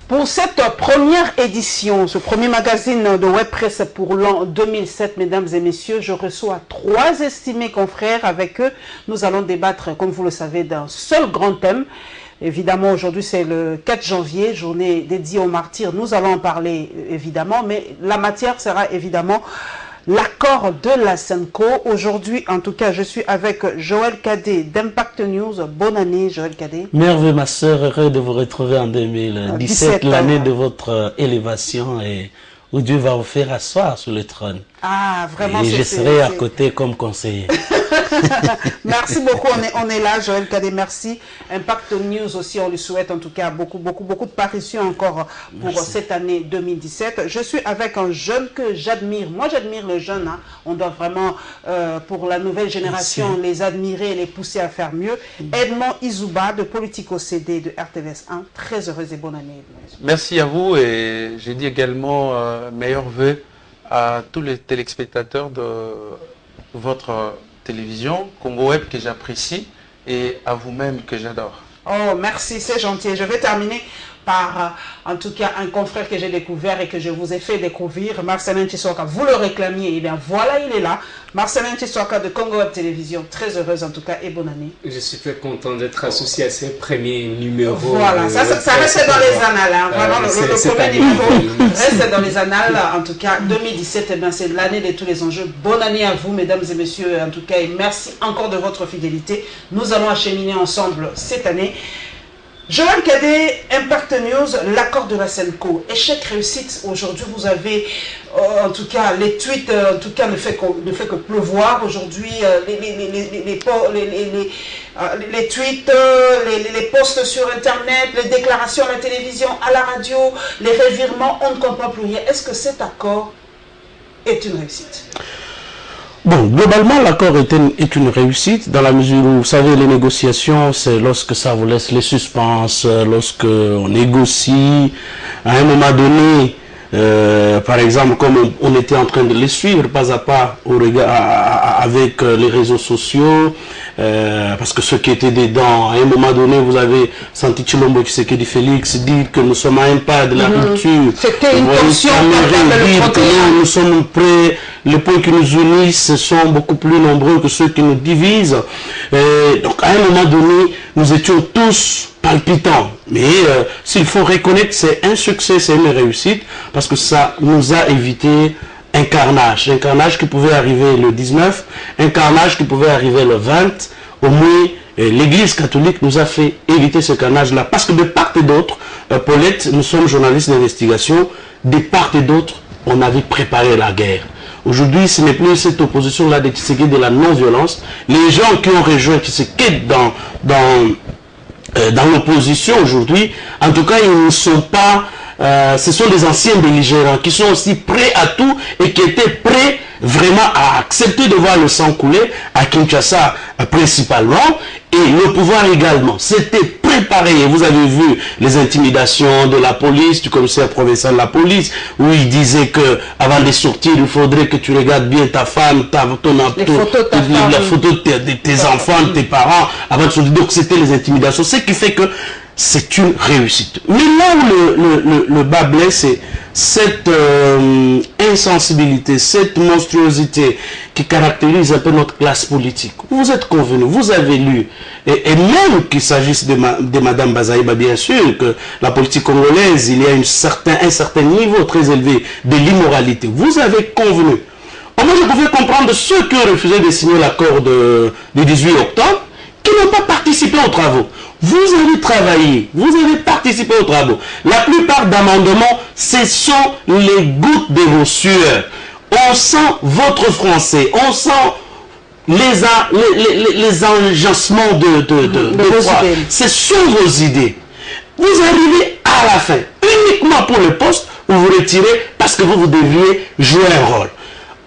Pour cette première édition, ce premier magazine de Web Presse pour l'an 2007, mesdames et messieurs, je reçois 3 estimés confrères. Avec eux, nous allons débattre, comme vous le savez, d'un seul grand thème. Évidemment, aujourd'hui, c'est le 4 janvier, journée dédiée aux martyrs. Nous allons en parler, évidemment, mais la matière sera évidemment l'accord de la SENCO. Aujourd'hui, en tout cas, je suis avec Joël Cadet d'Impact News. Bonne année, Joël Cadet. Merveille, ma sœur, heureux de vous retrouver en 2017, l'année de votre élévation et où Dieu va vous faire asseoir sur le trône. Ah, vraiment. Et je serai à côté comme conseiller. Merci beaucoup, on est là, Joël Cadet, merci. Impact News aussi, on lui souhaite en tout cas beaucoup de parutions encore pour cette année 2017. Je suis avec un jeune que j'admire. Moi, j'admire les jeunes. Hein. On doit vraiment, pour la nouvelle génération, les admirer et les pousser à faire mieux. Edmond Izouba de Politico CD de RTVS 1. Très heureuse et bonne année. Merci à vous et j'ai dit également meilleurs vœux à tous les téléspectateurs de votre télévision, Congo Web, que j'apprécie, et à vous-même que j'adore. Oh, merci, c'est gentil. Je vais terminer par, en tout cas, un confrère que j'ai découvert et que je vous ai fait découvrir, Marcelin Chisoka. Vous le réclamiez, et bien voilà, il est là. Marcelin Chisoka de Congo Web Télévision. Très heureuse en tout cas et bonne année. Je suis très content d'être associé à ces premiers numéros. Voilà, ça reste dans les annales. Hein. Vraiment, le premier numéro reste dans les annales. En tout cas, 2017, eh c'est l'année de tous les enjeux. Bonne année à vous, mesdames et messieurs, en tout cas, et merci encore de votre fidélité. Nous allons acheminer ensemble cette année. Joël Cadet, Impact News, l'accord de la SENCO. Échec, réussite. Aujourd'hui, vous avez, en tout cas, les tweets, en tout cas, ne fait que pleuvoir. Aujourd'hui, les tweets, les posts sur Internet, les déclarations à la télévision, à la radio, les revirements, on ne comprend plus rien. Est-ce que cet accord est une réussite? Bon, globalement, l'accord est une réussite dans la mesure où, vous savez, les négociations, c'est lorsque ça vous laisse les suspens, lorsque on négocie, à un moment donné, par exemple, comme on était en train de les suivre pas à pas au regard, avec les réseaux sociaux, parce que ceux qui étaient dedans, à un moment donné, vous avez senti Chilombo Tshisekedi Félix dire que nous sommes à un pas de la rupture. C'était une tension. Dire que nous sommes prêts. Les points qui nous unissent sont beaucoup plus nombreux que ceux qui nous divisent. Donc à un moment donné, nous étions tous palpitants. Mais s'il faut reconnaître, c'est un succès, c'est une réussite, parce que ça nous a évité un carnage qui pouvait arriver le 19, un carnage qui pouvait arriver le 20. Au moins, l'Église catholique nous a fait éviter ce carnage-là. Parce que de part et d'autre, Paulette, nous sommes journalistes d'investigation, de part et d'autre, on avait préparé la guerre. Aujourd'hui, ce n'est plus cette opposition-là de Tshisekedi, de la non-violence. Les gens qui ont rejoint Tshisekedi dans l'opposition aujourd'hui, en tout cas, ils ne sont pas... ce sont des anciens belligérants qui sont aussi prêts à tout et qui étaient prêts vraiment à accepter de voir le sang couler à Kinshasa principalement et le pouvoir également. C'était préparé. Et vous avez vu les intimidations de la police, du commissaire provincial de la police, où il disait que avant de sortir, il faudrait que tu regardes bien ta femme, la photo de tes enfants, de tes parents, avant de sortir. Donc c'était les intimidations. Ce qui fait que c'est une réussite. Mais là où le bas blesse, c'est cette insensibilité, cette monstruosité qui caractérise un peu notre classe politique. Vous êtes convenus, vous avez lu, et même qu'il s'agisse de Madame Bazaïba, bien sûr, que la politique congolaise, il y a un certain niveau très élevé de l'immoralité. Vous avez convenu. Moi, je pouvais comprendre ceux qui ont refusé de signer l'accord du 18 octobre, qui n'ont pas participé aux travaux. Vous avez travaillé, vous avez participé aux travaux. La plupart d'amendements, ce sont les gouttes de vos sueurs. On sent votre français, on sent les enjassements de foi. Ce sont vos idées. Vous arrivez à la fin, uniquement pour le poste, vous vous retirez parce que vous deviez jouer un rôle.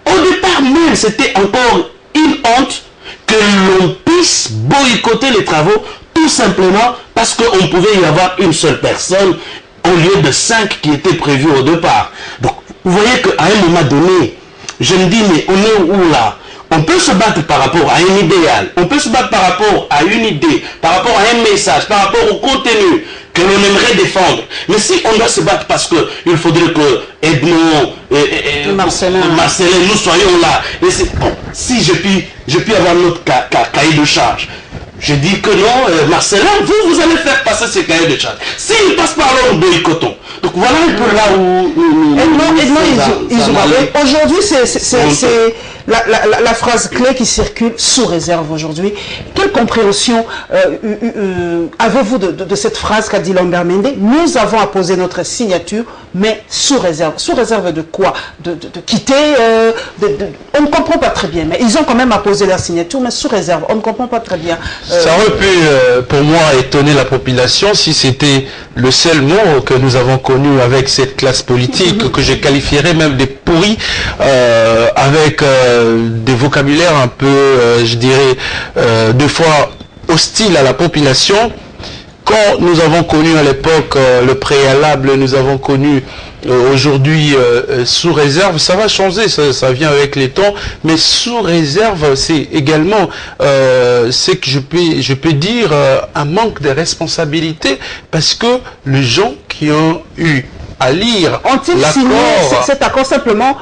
Au départ même, c'était encore une honte que l'on puisse boycotter les travaux tout simplement parce qu'on pouvait y avoir une seule personne au lieu de 5 qui étaient prévus au départ. Donc, vous voyez qu'à un moment donné, je me dis, mais on est où là? On peut se battre par rapport à un idéal, on peut se battre par rapport à une idée, par rapport à un message, par rapport au contenu. que l'on aimerait défendre. Mais si on doit se battre parce qu'il faudrait que Edmond et Marcelin, nous soyons là, et bon, si je puis avoir notre cahier de charge, je dis que non, Marcelin, vous allez faire passer ces cahiers de charge. S'il passe par là, on boycottons. Donc voilà un peu là où... Edmond, aujourd'hui, c'est la phrase clé qui circule sous réserve aujourd'hui. Quelle compréhension avez-vous de cette phrase qu'a dit Lambert Mende? Nous avons apposé notre signature, mais sous réserve. Sous réserve de quoi? De quitter on ne comprend pas très bien, mais ils ont quand même apposé leur signature, mais sous réserve. On ne comprend pas très bien. Ça aurait pu, pour moi, étonner la population si c'était le seul mot que nous avons connu avec cette classe politique, que je qualifierais même des pourris, avec des vocabulaires un peu, je dirais, deux fois hostiles à la population. Quand nous avons connu à l'époque le préalable, nous avons connu aujourd'hui sous réserve, ça va changer, ça vient avec les temps, mais sous réserve, c'est également c'est que je peux dire un manque de responsabilité, parce que les gens qui ont eu à lire ont-ils signé cet accord simplement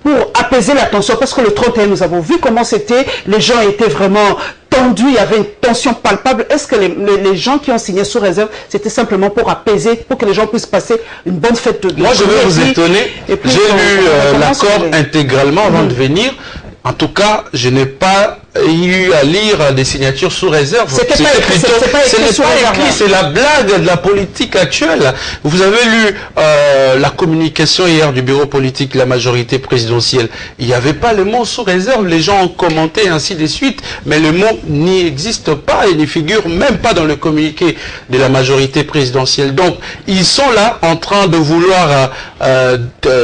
pour apaiser la tension? Parce que le 31, nous avons vu comment c'était, les gens étaient vraiment tendus, il y avait une tension palpable. Est-ce que les gens qui ont signé sous réserve, c'était simplement pour apaiser, pour que les gens puissent passer une bonne fête de... Moi, je vais vous étonner, j'ai lu l'accord intégralement avant de venir. En tout cas, je n'ai pas eu à lire des signatures sous réserve. C'est pas écrit, c'est la blague de la politique actuelle. Vous avez lu la communication hier du bureau politique de la majorité présidentielle. Il n'y avait pas le mot sous réserve. Les gens ont commenté ainsi de suite, mais le mot n'y existe pas et ne figure même pas dans le communiqué de la majorité présidentielle. Donc, ils sont là en train de vouloir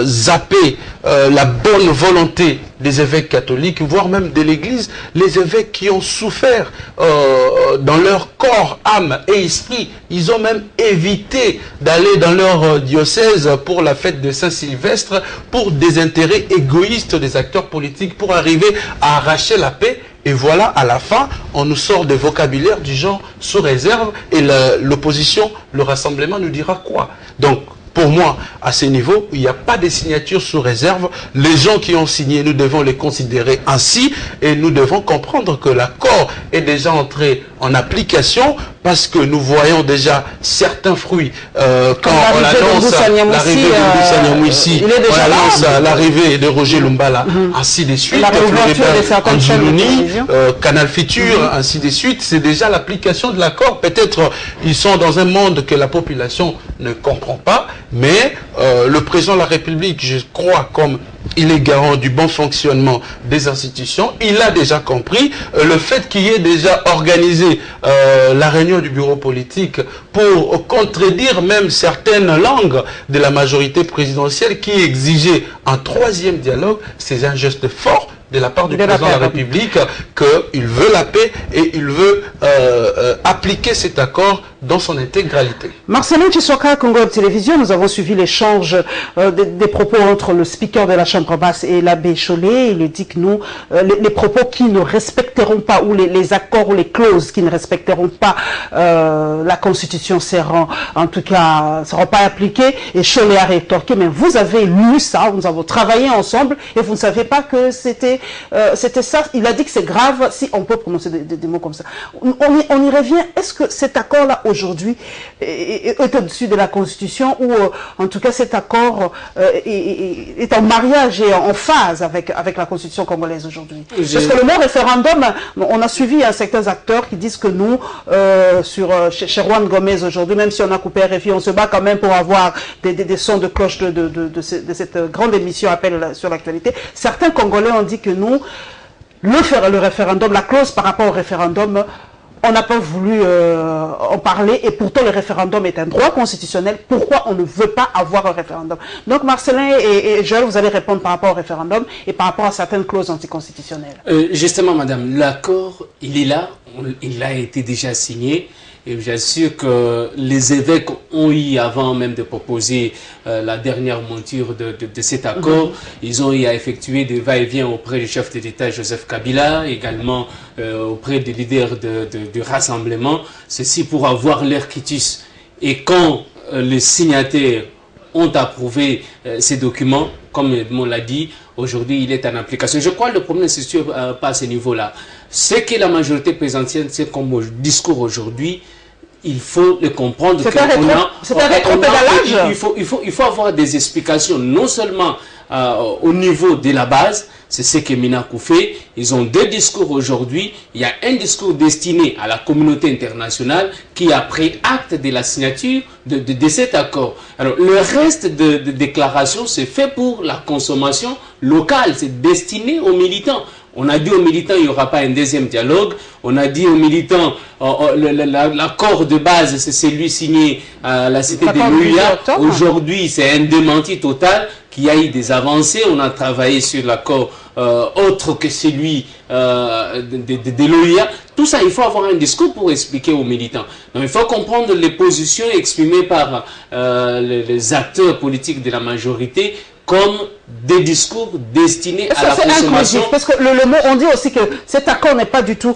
zapper la bonne volonté des évêques catholiques, voire même de l'Église, les évêques qui ont souffert dans leur corps, âme et esprit. Ils ont même évité d'aller dans leur diocèse pour la fête de Saint-Sylvestre, pour des intérêts égoïstes des acteurs politiques, pour arriver à arracher la paix. Et voilà, à la fin, on nous sort des vocabulaires du genre sous réserve, et l'opposition, le rassemblement nous dira quoi? Donc, pour moi, à ce niveau, il n'y a pas de signature sous réserve. Les gens qui ont signé, nous devons les considérer ainsi, et nous devons comprendre que l'accord est déjà entré en application, parce que nous voyons déjà certains fruits quand on annonce l'arrivée de Doussa Nyamwisi, on annonce l'arrivée de Roger Lumbala, ainsi de suite, Canal Futur, ainsi de suite. C'est déjà l'application de l'accord. Peut-être ils sont dans un monde que la population ne comprend pas, mais le président de la République, je crois, comme il est garant du bon fonctionnement des institutions, il a déjà compris le fait qu'il ait déjà organisé la réunion du bureau politique pour contredire même certaines langues de la majorité présidentielle qui exigeait un troisième dialogue. C'est un geste fort de la part du président de la République, qu'il veut la paix et il veut appliquer cet accord dans son intégralité. Marcelin Tshisoka, Congo Télévision, nous avons suivi l'échange des propos entre le speaker de la Chambre basse et l'abbé Chollet. Il dit que nous, les propos qui ne respecteront pas, ou les accords ou les clauses qui ne respecteront pas la Constitution seront, en tout cas, seront pas appliqués. Et Chollet a rétorqué, mais vous avez lu ça, nous avons travaillé ensemble et vous ne savez pas que c'était ça. Il a dit que c'est grave, si on peut prononcer des mots comme ça. On y revient. Est-ce que cet accord-là, aujourd'hui, est au-dessus de la Constitution, ou en tout cas cet accord est en mariage et en phase avec la Constitution congolaise aujourd'hui? Parce que le mot référendum, on a suivi certains acteurs qui disent que nous, chez Juan Gomez aujourd'hui, même si on a coupé RFI, on se bat quand même pour avoir des sons de cloche de cette grande émission Appel sur l'actualité. Certains Congolais ont dit que nous, le référendum, la clause par rapport au référendum, on n'a pas voulu en parler, et pourtant le référendum est un droit constitutionnel. Pourquoi on ne veut pas avoir un référendum? Donc Marcelin et Joël, vous allez répondre par rapport au référendum et par rapport à certaines clauses anticonstitutionnelles. Justement, madame, l'accord, il est là, il a été déjà signé. Et j'assure que les évêques ont eu, avant même de proposer la dernière monture de cet accord, ils ont eu à effectuer des va-et-vient auprès du chef de l'État Joseph Kabila, également auprès des leaders du rassemblement, ceci pour avoir leur quitus. Et quand les signataires ont approuvé ces documents, comme on l'a dit, aujourd'hui il est en application. Je crois que le problème ne se situe pas à ce niveau-là. Ce que la majorité présidentielle, c'est comme discours aujourd'hui, il faut le comprendre. C'est un rétropédalage. Il faut avoir des explications, non seulement au niveau de la base, c'est ce que Minakou fait. Ils ont deux discours aujourd'hui. Il y a un discours destiné à la communauté internationale qui a pris acte de la signature de cet accord. Alors, le reste de déclaration, c'est fait pour la consommation locale. C'est destiné aux militants. On a dit aux militants il n'y aura pas un deuxième dialogue. On a dit aux militants l'accord de base, c'est celui signé à la cité de Louia. Aujourd'hui, c'est un démenti total. Qu'il y a eu des avancées. On a travaillé sur l'accord autre que celui de l'OIA. Tout ça, il faut avoir un discours pour expliquer aux militants. Donc, il faut comprendre les positions exprimées par les acteurs politiques de la majorité comme des discours destinés à la consommation. Parce que le mot, on dit aussi que cet accord n'est pas du tout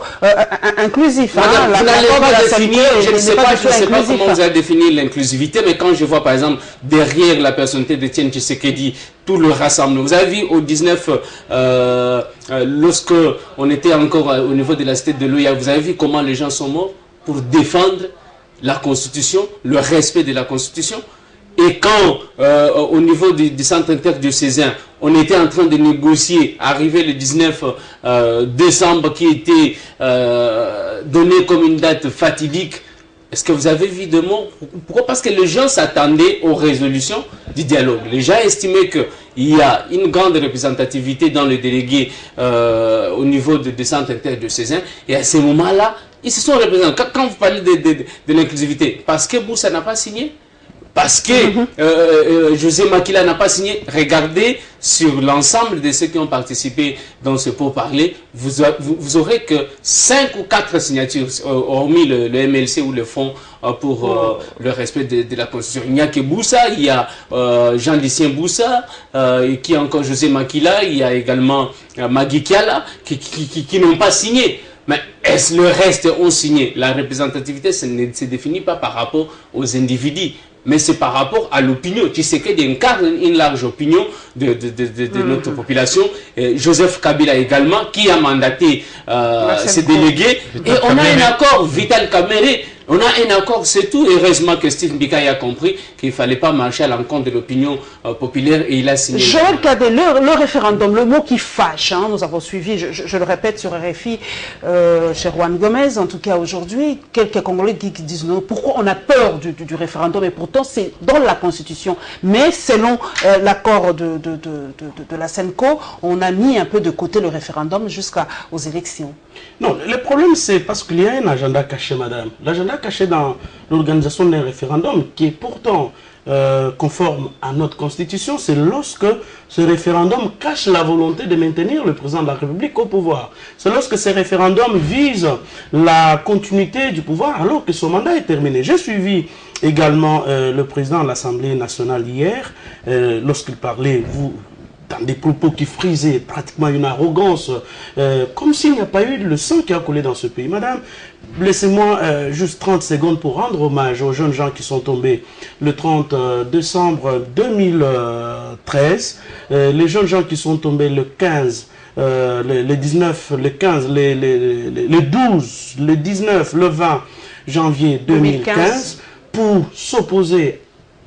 inclusif. Madame, vous n'allez pas définir, je ne sais pas comment vous allez définir l'inclusivité, mais quand je vois par exemple derrière la personnalité d'Étienne Tshisekedi, tout le rassemblement. Vous avez vu au 19, lorsque on était encore au niveau de la cité de l'OIA, vous avez vu comment les gens sont morts pour défendre la Constitution, le respect de la Constitution. Et quand, au niveau du centre interdiocésain, on était en train de négocier, arrivé le 19 décembre qui était donné comme une date fatidique, est-ce que vous avez vu de mots? Pourquoi? Parce que les gens s'attendaient aux résolutions du dialogue. Les gens estimaient qu'il y a une grande représentativité dans les délégués au niveau des centres interdiocésains. Et à ce moment-là, ils se sont représentés. Quand vous parlez de l'inclusivité, parce que Boussa n'a pas signé, parce que José Makila n'a pas signé. Regardez sur l'ensemble de ceux qui ont participé dans ce pourparler, vous aurez que 5 ou 4 signatures, hormis le MLC ou le Fonds pour le respect de la Constitution. Il n'y a que Boussa, il y a Jean-Lucien Boussa, qui a encore José Makila, il y a également Magui Kiala, qui n'ont pas signé. Mais est-ce le reste ont signé? La représentativité ne se définit pas par rapport aux individus, mais c'est par rapport à l'opinion. Tshisekedi incarne une large opinion de notre population. Et Joseph Kabila également, qui a mandaté ses délégués. Et on a un accord, Vital Kamere. On a un accord, c'est tout. Heureusement que Steve Mbikaï a compris qu'il ne fallait pas marcher à l'encontre de l'opinion populaire et il a signé. Joël Cadet, le référendum, le mot qui fâche, nous avons suivi, je le répète sur RFI, chez Juan Gomez, en tout cas aujourd'hui, quelques Congolais qui disent non, pourquoi on a peur du référendum et pourtant c'est dans la Constitution. Mais selon l'accord de la SENCO, on a mis un peu de côté le référendum jusqu'aux élections. Non, le problème c'est parce qu'il y a un agenda caché, madame. L'agenda caché dans l'organisation d'un référendum qui est pourtant conforme à notre constitution, c'est lorsque ce référendum cache la volonté de maintenir le président de la République au pouvoir. C'est lorsque ce référendum vise la continuité du pouvoir alors que son mandat est terminé. J'ai suivi également le président de l'Assemblée nationale hier, lorsqu'il parlait, dans des propos qui frisaient pratiquement une arrogance, comme s'il n'y a pas eu le sang qui a coulé dans ce pays. Madame, laissez-moi juste 30 secondes pour rendre hommage aux jeunes gens qui sont tombés le 30 décembre 2013, les jeunes gens qui sont tombés le 15, le 19, le 15, le 12, le 19, le 20 janvier 2015 pour s'opposer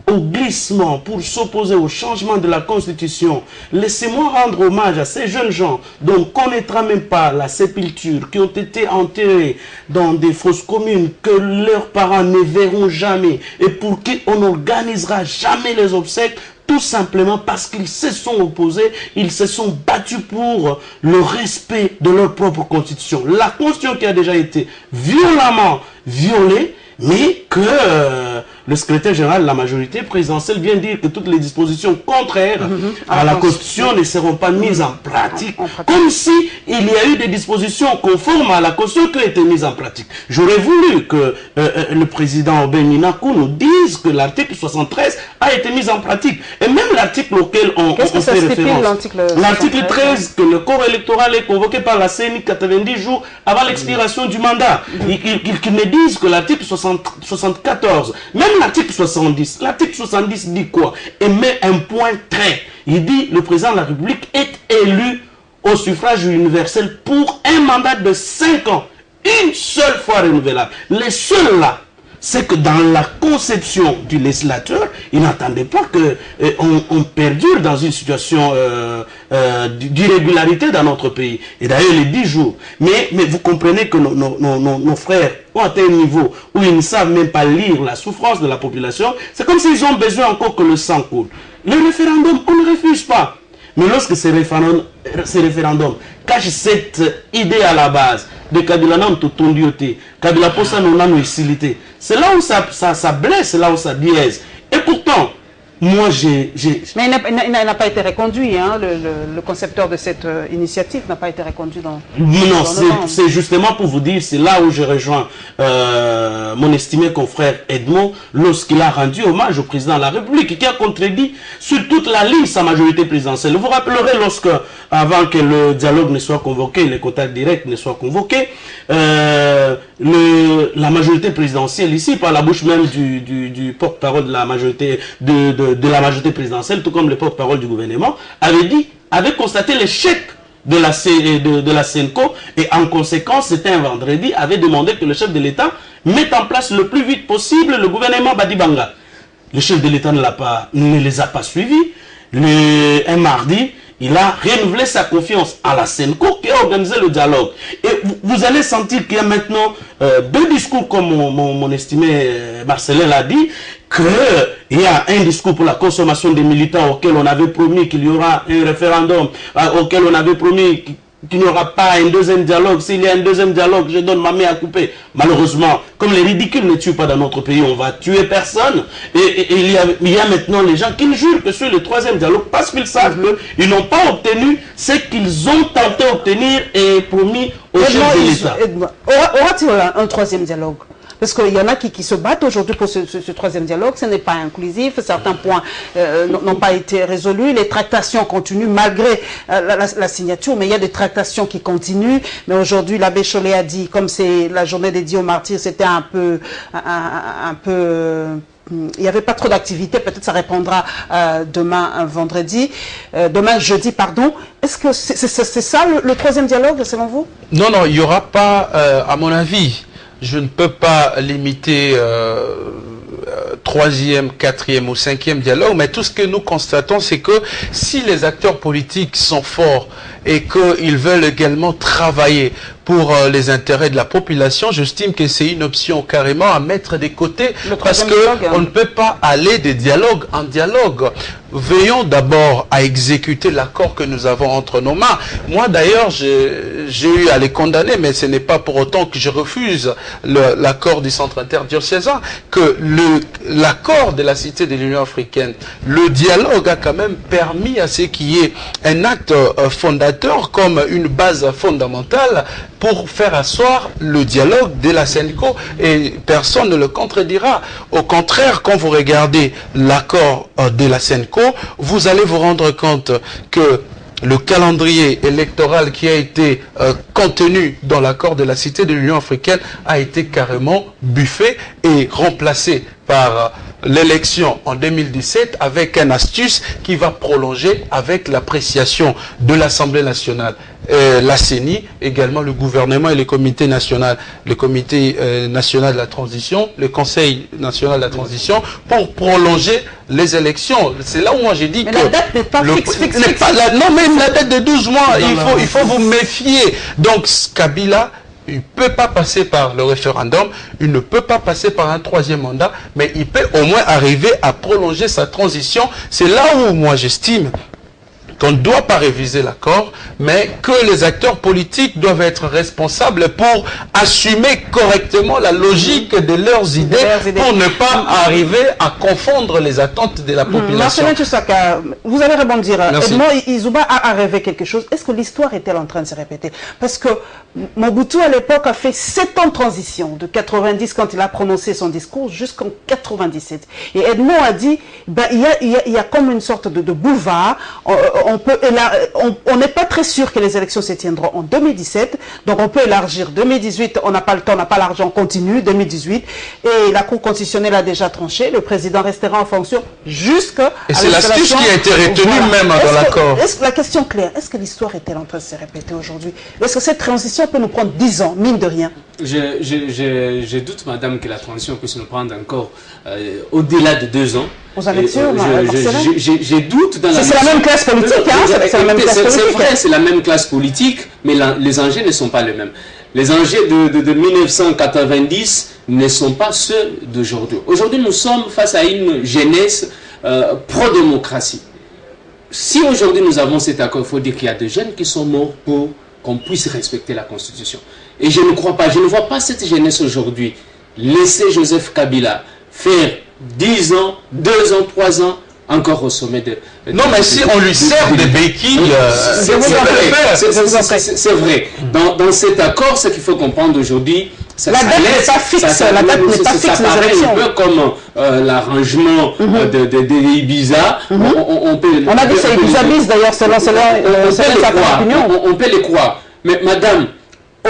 au glissement, pour s'opposer au changement de la Constitution. Laissez-moi rendre hommage à ces jeunes gens dont on ne connaîtra même pas la sépulture, qui ont été enterrés dans des fosses communes que leurs parents ne verront jamais et pour qui on n'organisera jamais les obsèques, tout simplement parce qu'ils se sont opposés, ils se sont battus pour le respect de leur propre Constitution. La Constitution qui a déjà été violemment violée, mais que le secrétaire général de la majorité présidentielle vient dire que toutes les dispositions contraires à la Constitution ne seront pas mises en pratique. Comme si il y a eu des dispositions conformes à la Constitution qui ont été mises en pratique. J'aurais voulu que le président Aubin Minakou nous dise que l'article 73 a été mis en pratique. Et même l'article auquel on fait référence. L'article 13, que le corps électoral est convoqué par la CENI 90 jours avant l'expiration du mandat. Qu'ils me disent que l'article 74, même prenez l'article 70. L'article 70 dit quoi? Et met un point très. Il dit le président de la République est élu au suffrage universel pour un mandat de 5 ans. Une seule fois renouvelable. Les seuls là, c'est que dans la conception du législateur, il n'attendait pas qu'on perdure dans une situation d'irrégularité dans notre pays. Et d'ailleurs, les 10 jours. Mais vous comprenez que nos frères ont atteint un niveau où ils ne savent même pas lire la souffrance de la population. C'est comme s'ils ont besoin encore que le sang coule. Le référendum, on ne refuse pas. Mais lorsque ces référendums cachent cette idée à la base de Kabila Nam Totondioté, Kabila Posa Nonano Isilité, c'est là où ça blesse, c'est là où ça dièse. Et pourtant, moi Mais il n'a pas été reconduit, hein, le concepteur de cette initiative n'a pas été reconduit dans... Non, c'est justement pour vous dire, c'est là où je rejoins mon estimé confrère Edmond, lorsqu'il a rendu hommage au président de la République, qui a contredit sur toute la ligne sa majorité présidentielle. Vous vous rappellerez lorsque, avant que le dialogue ne soit convoqué, les contacts directs ne soient convoqués, la majorité présidentielle ici, par la bouche même du porte-parole de la majorité de la majorité présidentielle, tout comme le porte-parole du gouvernement, avait constaté l'échec de la CENCO et en conséquence, c'était un vendredi, avait demandé que le chef de l'État mette en place le plus vite possible le gouvernement Badibanga. Le chef de l'État ne les a pas suivis. Un mardi, il a renouvelé sa confiance à la CENCO qui a organisé le dialogue. Et vous allez sentir qu'il y a maintenant deux discours, comme mon estimé Marcelin l'a dit, qu'il y a un discours pour la consommation des militants auquel on avait promis qu'il y aura un référendum, auquel on avait promis qu'il n'y aura pas un deuxième dialogue. S'il y a un deuxième dialogue, je donne ma main à couper. Malheureusement, comme les ridicules ne tuent pas dans notre pays, on va tuer personne. Et il y a maintenant les gens qui ne jurent que sur le troisième dialogue parce qu'ils savent qu'ils n'ont pas obtenu ce qu'ils ont tenté d'obtenir et promis au chef de l'État. Aura-t-il un troisième dialogue? Parce qu'il y en a qui se battent aujourd'hui pour ce troisième dialogue. Ce n'est pas inclusif. Certains points n'ont pas été résolus. Les tractations continuent malgré la signature. Mais il y a des tractations qui continuent. Mais aujourd'hui, l'abbé Chollet a dit, comme c'est la journée dédiée aux martyrs, c'était un peu il n'y avait pas trop d'activité. Peut-être ça répondra demain, jeudi, pardon. Est-ce que c'est ça le troisième dialogue, selon vous? Non, il n'y aura pas, à mon avis. Je ne peux pas limiter troisième, quatrième ou cinquième dialogue, mais tout ce que nous constatons, c'est que si les acteurs politiques sont forts et qu'ils veulent également travailler pour les intérêts de la population, j'estime que c'est une option carrément à mettre de côté parce qu'on ne peut pas aller de dialogue en dialogue. Veillons d'abord à exécuter l'accord que nous avons entre nos mains. Moi d'ailleurs, j'ai eu à les condamner, mais ce n'est pas pour autant que je refuse l'accord du centre interdiocésain, que l'accord de la Cité de l'Union africaine, le dialogue a quand même permis à ce qu'il y ait un acte fondateur comme une base fondamentale pour faire asseoir le dialogue de la CENCO et personne ne le contredira. Au contraire, quand vous regardez l'accord de la CENCO, vous allez vous rendre compte que le calendrier électoral qui a été contenu dans l'accord de la Cité de l'Union africaine a été carrément buffé et remplacé par l'élection en 2017 avec une astuce qui va prolonger avec l'appréciation de l'Assemblée nationale, la CENI, également le gouvernement et le comité national de la transition, le Conseil national de la transition, pour prolonger les élections. C'est là où moi j'ai dit mais que... la date n'est pas fixe. Non, même la date de 12 mois, il faut vous méfier. Donc Kabila, il ne peut pas passer par le référendum, il ne peut pas passer par un troisième mandat, mais il peut au moins arriver à prolonger sa transition. C'est là où moi j'estime qu'on ne doit pas réviser l'accord, mais que les acteurs politiques doivent être responsables pour assumer correctement la logique de leurs idées, pour ne pas arriver à confondre les attentes de la population. Marcelin Tchoussaka, vous allez rebondir. Edmond Izouba a rêvé quelque chose. Est-ce que l'histoire est-elle en train de se répéter? Parce que Mobutu, à l'époque, a fait 7 ans de transition, de 90 quand il a prononcé son discours jusqu'en 97. Et Edmond a dit, il y a comme une sorte de boulevard. on n'est pas très sûr que les élections se tiendront en 2017, donc on peut élargir 2018, on n'a pas le temps, on n'a pas l'argent, on continue 2018, et la Cour constitutionnelle a déjà tranché, le président restera en fonction jusqu'à... Et c'est l'astuce qui a été retenue même dans l'accord. La question claire, est-ce que l'histoire est-elle en train de se répéter aujourd'hui? Est-ce que cette transition peut nous prendre 10 ans, mine de rien? Je doute, madame, que la transition puisse nous prendre encore au-delà de 2 ans. Vous en êtes sûr, je doute dans la... C'est la même classe politique, hein? C'est vrai, c'est la même classe politique, mais les enjeux ne sont pas les mêmes. Les enjeux de 1990 ne sont pas ceux d'aujourd'hui. Aujourd'hui, nous sommes face à une jeunesse pro-démocratie. Si aujourd'hui nous avons cet accord, il faut dire qu'il y a des jeunes qui sont morts pour qu'on puisse respecter la Constitution. Et je ne crois pas, je ne vois pas cette jeunesse aujourd'hui laisser Joseph Kabila faire 10 ans, 2 ans, 3 ans encore au sommet de... Non, mais si on lui sert des béquilles, c'est vrai. Dans cet accord, ce qu'il faut comprendre aujourd'hui, la date n'est pas fixe. La date n'est pas fixe. Ça paraît un peu comme l'arrangement de Ibiza. On a dit que c'est Ibiza bis d'ailleurs, selon sa opinion. On peut les croire. Mais madame,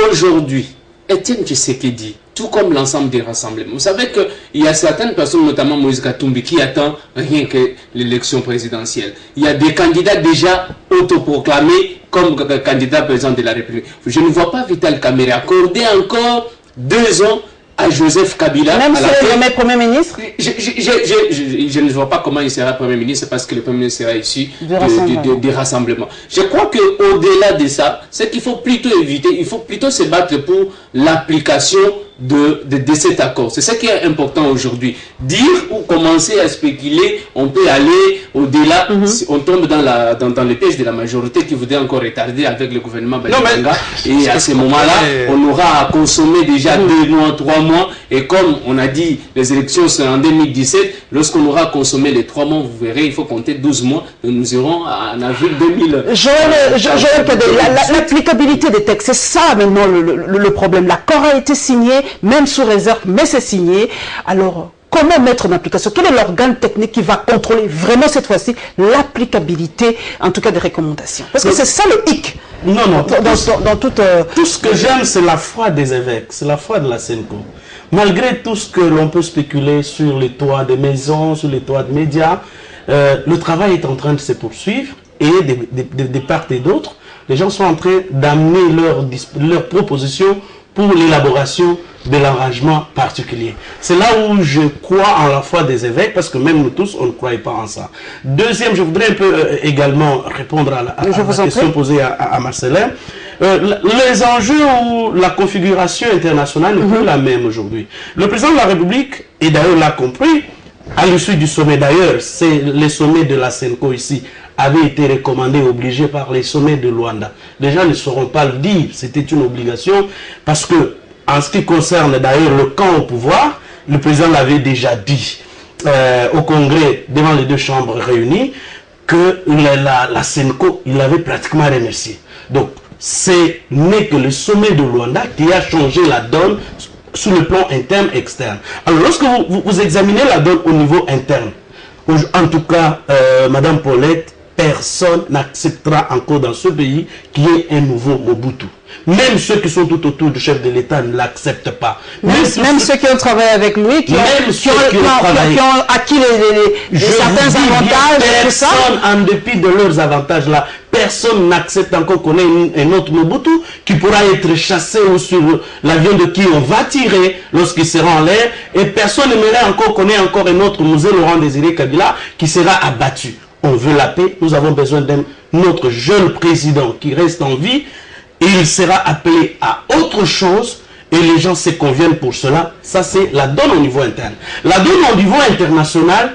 aujourd'hui, Etienne Tshisekedi, tout comme l'ensemble des rassemblements, vous savez qu'il y a certaines personnes, notamment Moïse Katumbi, qui attendent rien que l'élection présidentielle. Il y a des candidats déjà autoproclamés comme candidat président de la République. Je ne vois pas Vital Kamerhe accorder encore 2 ans à Joseph Kabila. Même si il est Premier ministre? Je ne vois pas comment il sera Premier ministre parce que le Premier ministre sera issu des rassemblements. Je crois qu'au-delà de ça, c'est qu'il faut plutôt éviter, il faut plutôt se battre pour l'application de cet accord. C'est ce qui est important aujourd'hui. Dire ou commencer à spéculer, on peut aller au-delà, on tombe dans le piège de la majorité qui voudrait encore retarder avec le gouvernement Balibanga. Et à ce moment-là, on aura à consommer déjà 2 mois, 3 mois. Et comme on a dit, les élections sont en 2017. Lorsqu'on aura consommé les 3 mois, vous verrez, il faut compter 12 mois. Et nous irons en avril 2000. L'applicabilité des textes, c'est ça maintenant le problème. L'accord a été signé, même sous réserve, mais c'est signé. Alors, comment mettre en application? Quel est l'organe technique qui va contrôler vraiment cette fois-ci l'applicabilité, en tout cas des recommandations? Parce que c'est ça le hic. Non, tout ce que j'aime, c'est la foi des évêques, c'est la foi de la Senko. Malgré tout ce que l'on peut spéculer sur les toits des maisons, sur les toits de médias, le travail est en train de se poursuivre et de part et d'autre, les gens sont en train d'amener leurs propositions pour l'élaboration de l'arrangement particulier. C'est là où je crois en la foi des évêques, parce que même nous tous, on ne croyait pas en ça. Deuxième, je voudrais un peu également répondre à la question posée à Marcelin. Les enjeux ou la configuration internationale n'est plus la même aujourd'hui. Le président de la République, et d'ailleurs l'a compris, à l'issue du sommet d'ailleurs, c'est les sommets de la Senko ici, avait été recommandé, obligé par les sommets de Luanda. Les gens ne sauront pas le dire, c'était une obligation, parce que, en ce qui concerne d'ailleurs le camp au pouvoir, le président l'avait déjà dit au Congrès, devant les 2 chambres réunies, que la Senko, il l'avait pratiquement remercié. Donc, ce n'est que le sommet de Luanda qui a changé la donne sur le plan interne et externe. Alors, lorsque vous examinez la donne au niveau interne, en tout cas, Madame Paulette, personne n'acceptera encore dans ce pays qu'il y ait un nouveau Mobutu. Même ceux qui sont tout autour du chef de l'État ne l'acceptent pas. Même ceux qui ont travaillé avec lui, qui ont acquis certains avantages. Personne, en dépit de leurs avantages là, personne n'accepte encore qu'on ait un autre Mobutu qui pourra être chassé ou sur l'avion de qui on va tirer lorsqu'il sera en l'air. Et personne n'aimerait encore qu'on ait encore un autre Musée Laurent Désiré Kabila qui sera abattu. On veut la paix, nous avons besoin d'un autre jeune président qui reste en vie. Et il sera appelé à autre chose et les gens se conviennent pour cela. Ça, c'est la donne au niveau interne. La donne au niveau international,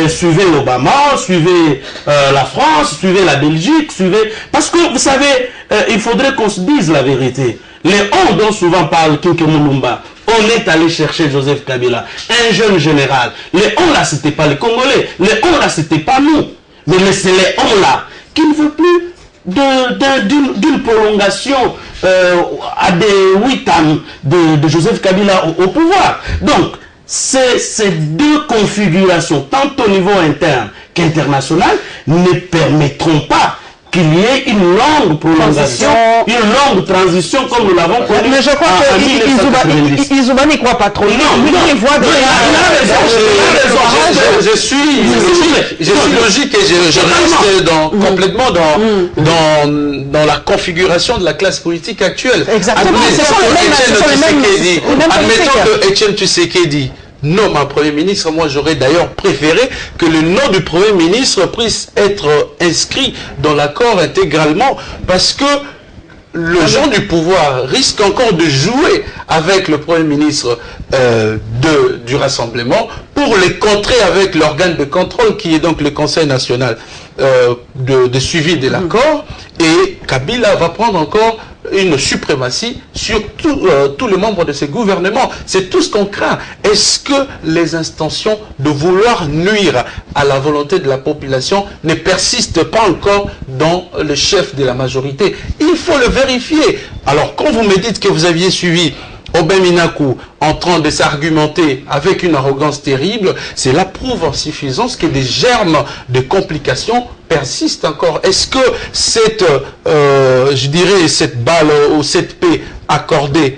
suivez Obama, suivez la France, suivez la Belgique, suivez... Parce que, vous savez, il faudrait qu'on se dise la vérité. Les on dont souvent parle Kinke Mulumba, on est allé chercher Joseph Kabila, un jeune général. Les on là, c'était pas les Congolais. Les on là, c'était pas nous. Mais c'est les on là qui ne veulent plus d'une prolongation à des 8 ans de Joseph Kabila au pouvoir. Donc, ces deux configurations, tant au niveau interne qu'international, ne permettront pas qu'il y ait une longue prolongation, une longue transition comme nous l'avons connu. Mais je crois que Izouba n'y croit pas trop. Il voit je suis logique et je reste complètement dans la configuration de la classe politique actuelle. Exactement. Admettons que Etienne Tshisekedi nomme un Premier ministre. Moi, j'aurais d'ailleurs préféré que le nom du Premier ministre puisse être inscrit dans l'accord intégralement, parce que le gens du pouvoir risque encore de jouer avec le Premier ministre du Rassemblement pour les contrer avec l'organe de contrôle qui est donc le Conseil national de suivi de l'accord, et Kabila va prendre encore une suprématie sur tous les membres de ces gouvernements. C'est tout ce qu'on craint. Est-ce que les intentions de vouloir nuire à la volonté de la population ne persistent pas encore dans le chef de la majorité? Il faut le vérifier. Alors, quand vous me dites que vous aviez suivi Aubin Minakou en train de s'argumenter avec une arrogance terrible, c'est la preuve en suffisance que des germes de complications persistent encore. Est-ce que cette, je dirais, cette balle ou cette paix accordée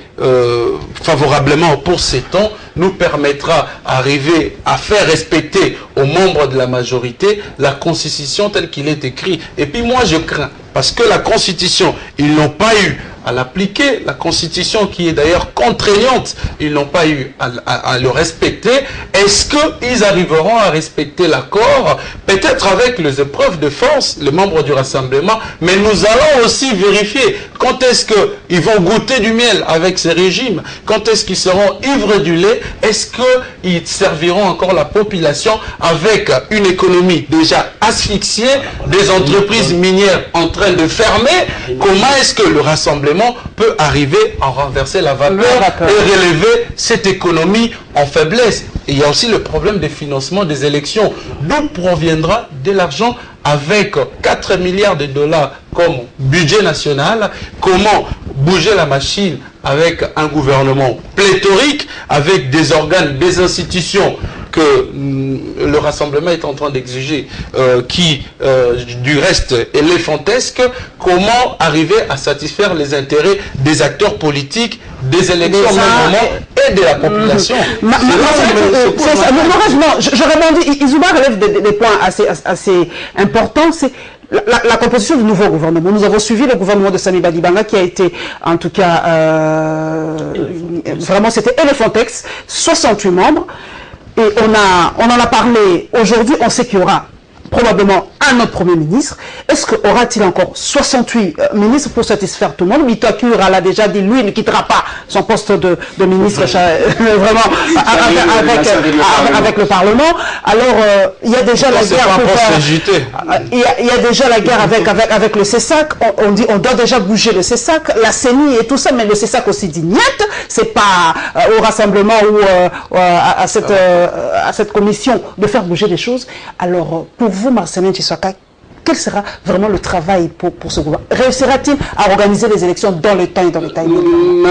favorablement pour ces temps nous permettra d'arriver à faire respecter aux membres de la majorité la Constitution telle qu'il est écrit? Et puis moi je crains, parce que la Constitution, ils n'ont pas eu à l'appliquer, la Constitution qui est d'ailleurs contraignante, ils n'ont pas eu à le respecter. Est-ce qu'ils arriveront à respecter l'accord? Peut-être avec les épreuves de force, les membres du Rassemblement, mais nous allons aussi vérifier quand est-ce qu'ils vont goûter du miel avec ces régimes, quand est-ce qu'ils seront ivres du lait, est-ce qu'ils serviront encore la population avec une économie déjà asphyxiée, des entreprises minières en train de fermer. Comment est-ce que le Rassemblement peut arriver à renverser la vapeur et relever cette économie en faiblesse? Et il y a aussi le problème des financements des élections. D'où proviendra de l'argent avec 4 milliards de dollars comme budget national? Comment bouger la machine avec un gouvernement pléthorique, avec des organes, des institutions que le Rassemblement est en train d'exiger, qui du reste éléphantisque? Comment arriver à satisfaire les intérêts des acteurs politiques, des élections et de la population? Malheureusement, je rebondis. Izouba relève des points assez importants. C'est la composition du nouveau gouvernement. Nous avons suivi le gouvernement de Sami Badibanga qui a été, en tout cas, vraiment, c'était éléphantex, 68 membres. Et on en a parlé aujourd'hui, on sait qu'il y aura probablement un autre Premier ministre. Est-ce qu'aura-t-il encore 68 ministres pour satisfaire tout le monde? Mitakura l'a déjà dit, lui ne quittera pas son poste de ministre vraiment avec le Parlement. Alors, il y a déjà la guerre. Il y a déjà la guerre avec le CESAC. On dit on doit déjà bouger le CESAC, la CENI et tout ça, mais le CESAC aussi dit niet. C'est pas au Rassemblement ou à cette commission de faire bouger les choses. Alors, pour vous, Marcelin Tshisaka, quel sera vraiment le travail pour ce gouvernement? Réussira-t-il à organiser les élections dans le temps et dans le temps?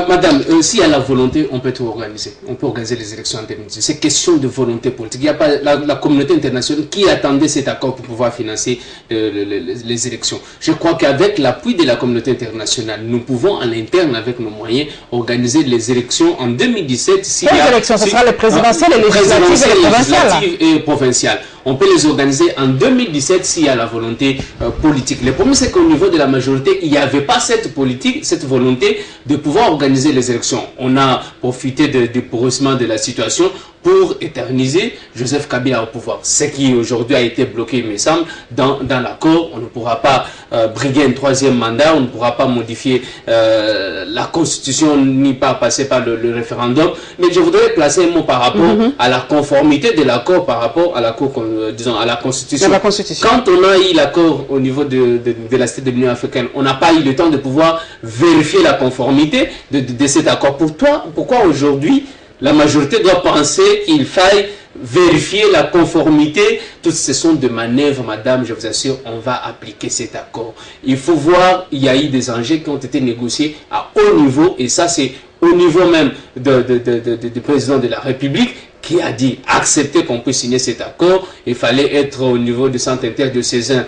Madame, s'il y a la volonté, on peut tout organiser. On peut organiser les élections en 2018. C'est question de volonté politique. Il n'y a pas la communauté internationale qui attendait cet accord pour pouvoir financer les élections. Je crois qu'avec l'appui de la communauté internationale, nous pouvons en interne, avec nos moyens, organiser les élections en 2017. Quelles élections? Ce sera les présidentielles, les législatives et provinciales. On peut les organiser en 2017 s'il y a la volonté politique. Le problème, c'est qu'au niveau de la majorité, il n'y avait pas cette politique, cette volonté de pouvoir organiser les élections. On a profité du pourrissement de la situation pour éterniser Joseph Kabila au pouvoir. Ce qui aujourd'hui a été bloqué, il me semble, dans l'accord. On ne pourra pas briguer un troisième mandat, on ne pourra pas modifier la Constitution, ni pas passer par le référendum. Mais je voudrais placer un mot par rapport à la conformité de l'accord par rapport à la Cour, disons, à la Constitution. Quand on a eu l'accord au niveau de la Cité de l'Union africaine, on n'a pas eu le temps de pouvoir vérifier la conformité de cet accord. Pourquoi aujourd'hui la majorité doit penser qu'il faille vérifier la conformité? Toutes ce sont des manœuvres, madame, je vous assure, on va appliquer cet accord. Il faut voir, il y a eu des enjeux qui ont été négociés à haut niveau, et ça c'est au niveau même du président de la République, qui a dit accepter qu'on puisse signer cet accord. Il fallait être au niveau du centre interdiocésain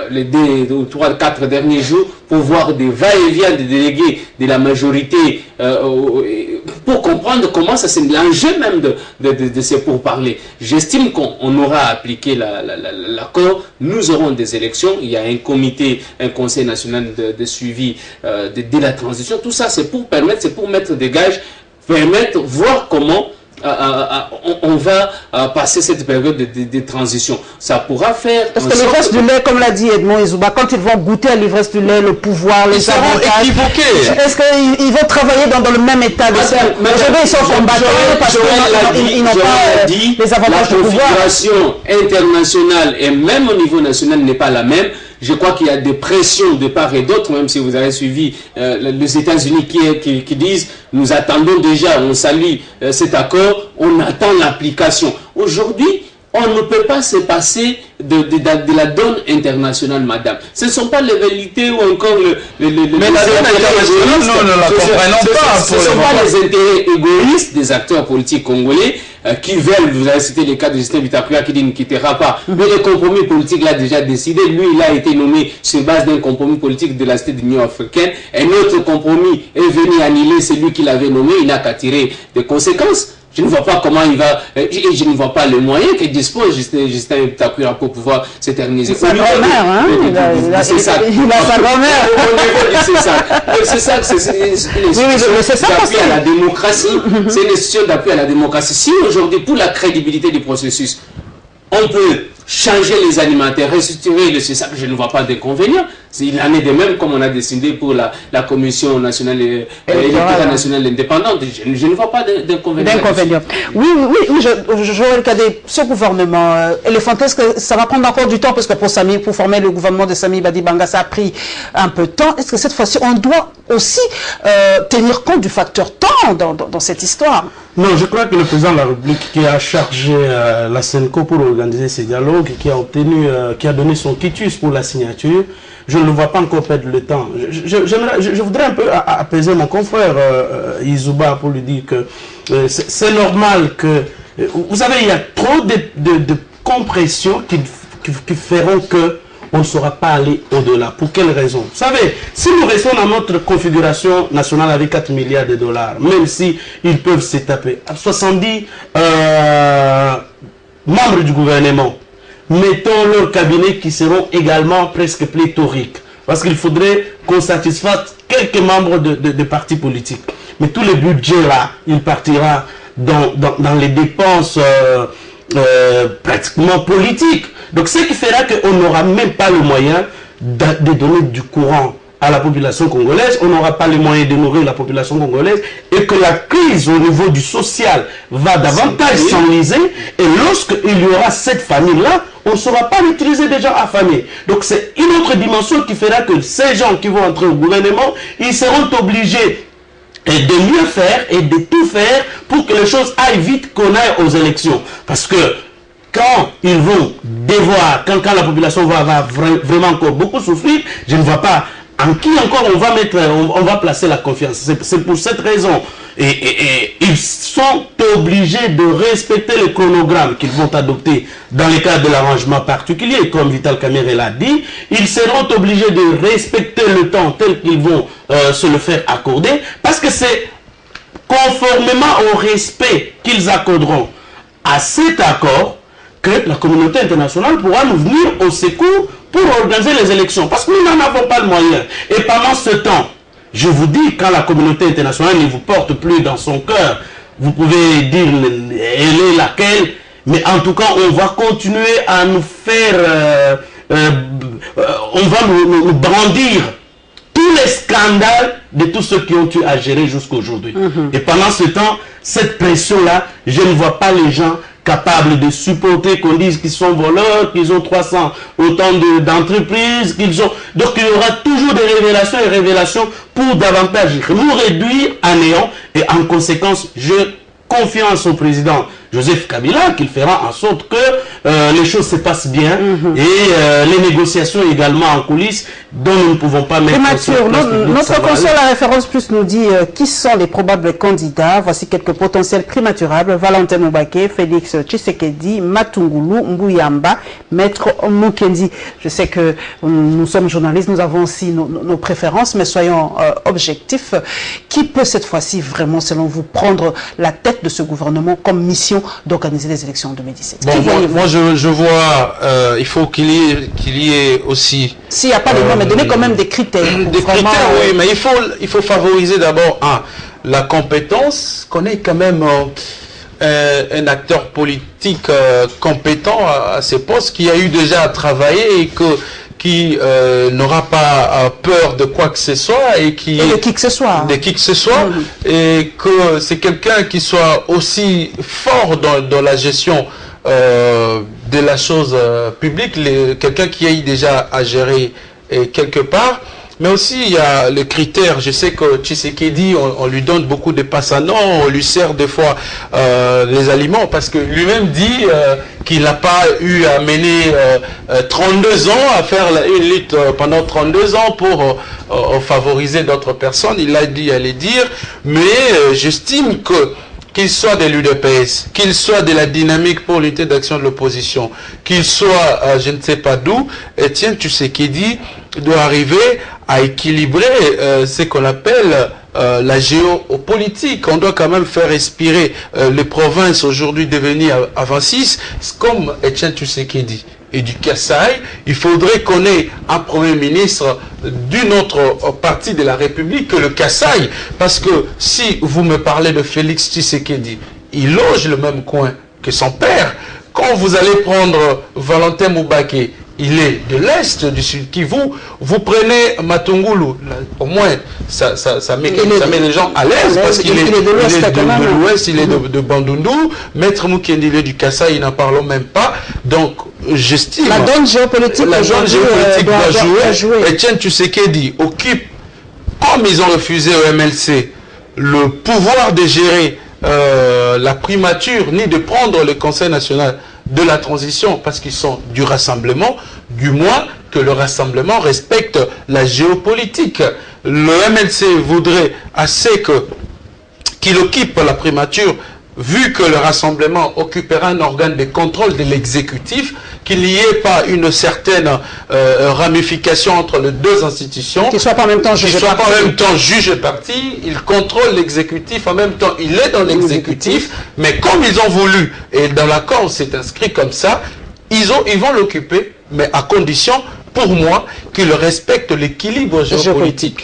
les 2 ou 3, 4 derniers jours pour voir des va-et-vient des délégués de la majorité pour comprendre comment ça c'est l'enjeu même de ces pourparlers. J'estime qu'on aura appliqué l'accord. Nous aurons des élections. Il y a un comité, un conseil national de suivi de la transition. Tout ça c'est pour permettre, c'est pour mettre des gages, permettre, voir comment on va passer cette période de transition. Ça pourra faire... Parce que l'ivresse du lait, comme l'a dit Edmond Izouba, quand ils vont goûter à l'ivresse du lait, le pouvoir, les avantages... Est-ce qu'ils vont travailler dans le même état d'esprit? Aujourd'hui, ils sont combattants parce qu'ils n'ont pas les avantages de pouvoir. La configuration internationale et même au niveau national n'est pas la même. Je crois qu'il y a des pressions de part et d'autre, même si vous avez suivi les États-Unis qui disent nous attendons déjà, on salue cet accord, on attend l'application. Aujourd'hui, on ne peut pas se passer de la donne internationale, madame. Ce ne sont pas les velléités ou encore mais la donne internationale, nous ne la comprenons pas. Ce ne sont pas les intérêts égoïstes des acteurs politiques congolais qui veulent, vous avez cité les cas de Justin Bitakuya qui dit ne quittera pas. Mais le compromis politique l'a déjà décidé. Lui, il a été nommé sur base d'un compromis politique de la cité de l'Union africaine. Un autre compromis est venu annuler celui qu'il avait nommé. Il n'a qu'à tirer des conséquences. Je ne vois pas comment il va, je ne vois pas les moyens que dispose Justin Bitakuya pour pouvoir s'éterniser. Sa grand-mère, hein? Il a sa grand-mère. C'est ça, c'est une institution d'appui à la démocratie. C'est une institution d'appui à la démocratie. Si aujourd'hui, pour la crédibilité du processus, on peut changer les animateurs, restructurer le CESAC, je ne vois pas d'inconvénient. Il en est de même comme on a décidé pour la Commission nationale électorale nationale indépendante. Je ne vois pas d'inconvénient. Oui, Joël Kadé, ce gouvernement éléphantesque, ça va prendre encore du temps parce que pour former le gouvernement de Sami Badibanga, ça a pris un peu de temps. Est-ce que cette fois-ci, on doit aussi tenir compte du facteur temps dans cette histoire? Non, je crois que le président de la République qui a chargé la SENCO pour organiser ces dialogues, qui a donné son quitus pour la signature, je ne le vois pas encore perdre le temps. Je voudrais un peu apaiser mon confrère Izouba pour lui dire que c'est normal que... Vous savez, il y a trop de compressions qui feront que on ne saura pas aller au-delà. Pour quelle raison? Vous savez, si nous restons dans notre configuration nationale avec 4 milliards de dollars, même si ils peuvent se taper à 70 membres du gouvernement, mettons leurs cabinets qui seront également presque pléthoriques. Parce qu'il faudrait qu'on satisfasse quelques membres de partis politiques. Mais tout le budget là, il partira dans les dépenses pratiquement politiques. Donc ce qui fera qu'on n'aura même pas le moyen de donner du courant à la population congolaise, on n'aura pas les moyens de nourrir la population congolaise et que la crise au niveau du social va davantage s'enliser et lorsqu'il y aura cette famine-là, on ne saura pas utiliser des gens affamés. Donc c'est une autre dimension qui fera que ces gens qui vont entrer au gouvernement, ils seront obligés de mieux faire et de tout faire pour que les choses aillent vite, qu'on aille aux élections. Parce que quand ils vont devoir, quand la population va vraiment encore beaucoup souffrir, je ne vois pas en qui encore on va placer la confiance. C'est pour cette raison. Et ils sont obligés de respecter le chronogramme qu'ils vont adopter dans le cadre de l'arrangement particulier, comme Vital Kamerhe l'a dit. Ils seront obligés de respecter le temps tel qu'ils vont se le faire accorder, parce que c'est conformément au respect qu'ils accorderont à cet accord que la communauté internationale pourra nous venir au secours pour organiser les élections. Parce que nous n'en avons pas le moyen. Et pendant ce temps, je vous dis, quand la communauté internationale ne vous porte plus dans son cœur, vous pouvez dire elle est laquelle, mais en tout cas, on va continuer à nous faire, on va nous brandir tous les scandales de tous ceux qui ont eu à gérer jusqu'à aujourd'hui. Et pendant ce temps, cette pression-là, je ne vois pas les gens capables de supporter qu'on dise qu'ils sont voleurs, qu'ils ont 300 autant d'entreprises, qu'ils ont... Donc il y aura toujours des révélations et révélations pour davantage nous réduire à néant. Et en conséquence, je confiance au président Joseph Kabila, qu'il fera en sorte que les choses se passent bien et les négociations également en coulisses dont nous ne pouvons pas mettre Primature, notre conseil à la référence plus nous dit qui sont les probables candidats. Voici quelques potentiels primaturables: Valentin Mubake, Félix Tshisekedi, Matungulu, Mbuyamba, Maître Mukendi. Je sais que nous sommes journalistes, nous avons aussi nos préférences, mais soyons objectifs. Qui peut cette fois-ci vraiment, selon vous, prendre la tête de ce gouvernement comme mission d'organiser les élections en 2017? Bon, moi je vois, il faut qu'il y ait aussi... S'il n'y a pas de normes, mais donner quand même des critères. Des critères, oui, mais il faut favoriser d'abord la compétence, qu'on ait quand même un acteur politique compétent à ces postes, qui a eu déjà à travailler et qui n'aura pas peur de quoi que ce soit et qui... Et de qui que ce soit. De qui que ce soit, et que c'est quelqu'un qui soit aussi fort dans la gestion de la chose publique, quelqu'un qui ait déjà à gérer quelque part. Mais aussi, il y a les critères. Je sais que Tshisekedi, on lui donne beaucoup de passanants, on lui sert des fois les aliments, parce que lui-même dit qu'il n'a pas eu à mener 32 ans, à faire une lutte pendant 32 ans pour favoriser d'autres personnes. Il a dit à les dire, mais j'estime que qu'il soit de l'UDPS, qu'il soit de la dynamique pour l'unité d'action de l'opposition, qu'il soit je ne sais pas d'où, Etienne Tshisekedi doit arriver à équilibrer ce qu'on appelle la géopolitique. On doit quand même faire respirer les provinces aujourd'hui devenues à 26, comme Etienne Tshisekedi. Et du Kasaï, il faudrait qu'on ait un Premier ministre d'une autre partie de la République que le Kasaï. Parce que si vous me parlez de Félix Tshisekedi, il loge le même coin que son père. Quand vous allez prendre Valentin Mubake, il est de l'Est, du Sud Kivu. Vous prenez Matungulu, au moins ça met les gens à l'aise parce qu'il est de l'Ouest, il est de Bandundu. Maître Mukendi, il est du Kasaï, il n'en parlons même pas. Donc, j'estime... La donne géopolitique doit jouer. Etienne Tshisekedi occupe, comme ils ont refusé au MLC, le pouvoir de gérer la primature, ni de prendre le Conseil national de la transition, parce qu'ils sont du rassemblement, du moins que le rassemblement respecte la géopolitique. Le MLC voudrait assez qu'il occupe la primature, vu que le rassemblement occupera un organe de contrôle de l'exécutif, qu'il n'y ait pas une certaine ramification entre les deux institutions. Qu'il soit pas en même temps juge parti. En même temps juge parti, il contrôle l'exécutif, en même temps il est dans l'exécutif, mais comme ils ont voulu, et dans l'accord c'est inscrit comme ça, ils vont l'occuper, mais à condition, pour moi, qu'ils respectent l'équilibre géopolitique.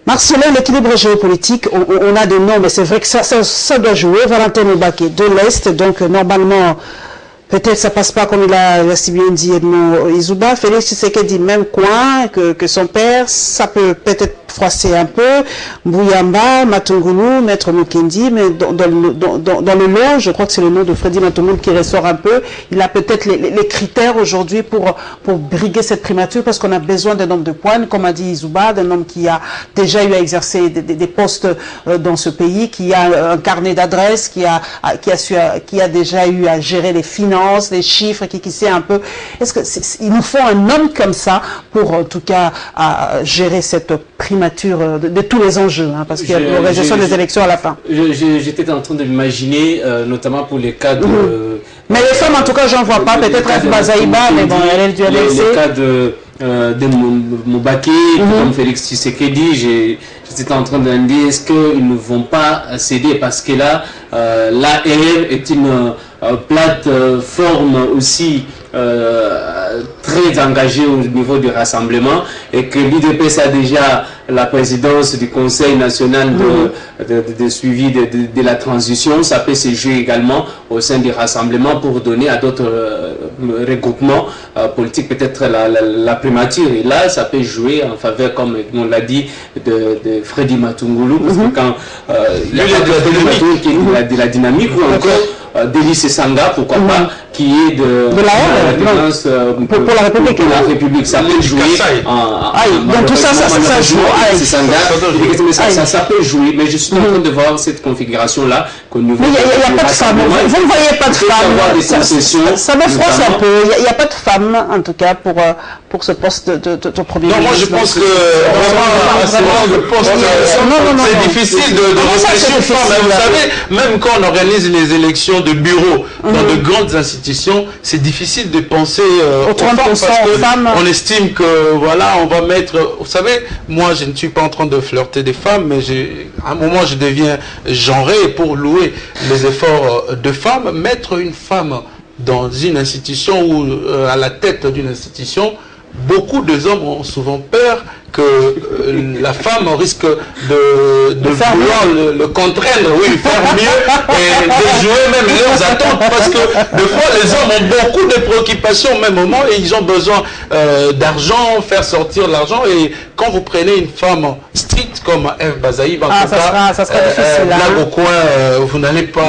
Marcelin, l'équilibre géopolitique, on a des noms, mais c'est vrai que ça doit jouer. Valentin Mubake de l'Est, donc normalement, peut-être ça passe pas comme il a si bien dit Edmond Izuba. Félix Tshisekedi, même coin que son père, ça peut peut-être froisser un peu. Mbuyamba, Matungulu, Maître Mukendi, mais dans le lot, je crois que c'est le nom de Freddy Matungulu qui ressort un peu. Il a peut-être les critères aujourd'hui pour briguer cette primature, parce qu'on a besoin d'un homme de poigne, comme a dit Izuba, d'un homme qui a déjà eu à exercer des postes dans ce pays, qui a un carnet d'adresses, qui a déjà eu à gérer les finances, les chiffres, qui sait un peu. Est-ce que il nous faut un homme comme ça pour, en tout cas, gérer cette primature de tous les enjeux, hein, parce qu'il y a l'organisation des élections à la fin. J'étais en train de m'imaginer, notamment pour les cas de... mais les femmes, en tout cas, j'en vois pas. Peut-être F. Bazaïba, mais bon, elle est du LLC. Les cas de Mubake, comme Félix Tshisekedi, j'étais en train de me dire, est-ce qu'ils ne vont pas céder? Parce que là, l'AR est une plateforme aussi très engagée au niveau du rassemblement, et que l'UDPS a déjà la présidence du Conseil national de suivi de la transition. Ça peut se jouer également au sein du rassemblement pour donner à d'autres regroupements politiques peut-être la primature. Et là, ça peut jouer en faveur, comme on l'a dit, de Freddy Matungulu, parce que quand il y a de la dynamique, ou encore Denis Sanga, pourquoi pas, qui est de la pour la République. Pour la République, ça peut jouer. Donc tout ça joue. Ça peut jouer, mais je suis en train de voir cette configuration-là. Il n'y a pas de femmes. Vous ne voyez pas de femmes. Ça me froisse un peu. Il n'y a pas de femmes, en tout cas, pour ce poste de premier ministre. Non, moi je pense que c'est difficile de repêcher une femme. Vous savez, même quand on organise les élections de bureau dans de grandes institutions, c'est difficile de penser aux femmes parce qu'on estime que voilà, on va mettre. Vous savez, moi je ne suis pas en train de flirter des femmes, mais à un moment je deviens genré pour louer les efforts de femmes. Mettre une femme dans une institution ou à la tête d'une institution, beaucoup d'hommes ont souvent peur que la femme risque de vouloir le contraindre, oui, faire mieux et de jouer même leurs attentes, parce que des fois les hommes ont beaucoup de préoccupations au même moment et ils ont besoin d'argent, faire sortir l'argent, et quand vous prenez une femme stricte comme Eve Bazaï, ça sera difficile, là au coin, vous n'allez pas